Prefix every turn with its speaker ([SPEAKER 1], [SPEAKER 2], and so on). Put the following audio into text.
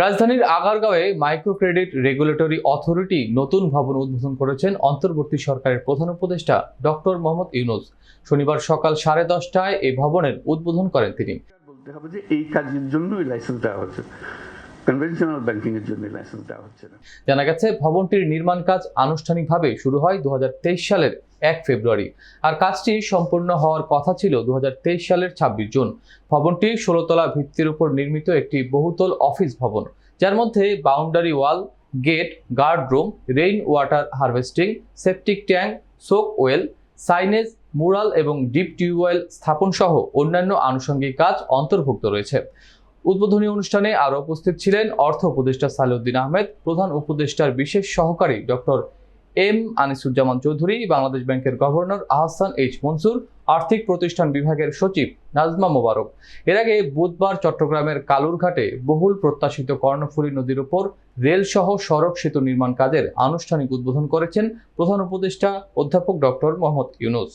[SPEAKER 1] রাজধানীর আগারগাঁওয়ে micro credit regulatory authority নতুন ভবন উদ্বোধন করেছেন অন্তর্বর্তী সরকারের প্রধান উপদেষ্টা ডক্টর মোহাম্মদ ইউনূস। শনিবার সকাল 10:30টায় এই ভবনের উদ্বোধন করেন তিনি।
[SPEAKER 2] বলতে হবে যে এই কাজের জন্যই লাইসেন্স দেওয়া হচ্ছে, কনভেনশনাল ব্যাংকিং এর জন্য লাইসেন্স দেওয়া হচ্ছে না।
[SPEAKER 1] জানা গেছে ভবনটির নির্মাণ কাজ আনুষ্ঠানিকভাবে শুরু হয় 2023 সালের 1 ফেব্রুয়ারি, আর কাজটি সম্পূর্ণ হওয়ার কথা ছিল 2023 সালের 26 জুন। ভবনটি 16 তলা ভিত্তির উপর নির্মিত একটি বহুতল অফিস ভবন, যার মধ্যে boundary wall, gate, guard room, rain water harvesting, septic tank, soak well, signage, mural এবং ডিপ টিউবওয়েল স্থাপন সহ অন্যান্য আনুষঙ্গিক কাজ অন্তর্ভুক্ত রয়েছে। উদ্বোধনী অনুষ্ঠানে আরও উপস্থিত ছিলেন অর্থ উপদেষ্টা সালেউদ্দিন আহমেদ, প্রধান উপদেষ্টার বিশেষ সহকারী ডক্টর এম আনিসুজ্জামান চৌধুরী, বাংলাদেশ ব্যাংকের গভর্নর আহসান এইচ মনসুর, আর্থিক প্রতিষ্ঠান বিভাগের সচিব নাজমা মোবারক। এর আগে বুধবার চট্টগ্রামের কালুরঘাটে বহুল প্রত্যাশিত কর্ণফুলী নদীর উপর রেলসহ সড়ক সেতু নির্মাণ কাজের আনুষ্ঠানিক উদ্বোধন করেছেন প্রধান উপদেষ্টা অধ্যাপক ডক্টর মোহাম্মদ ইউনূস।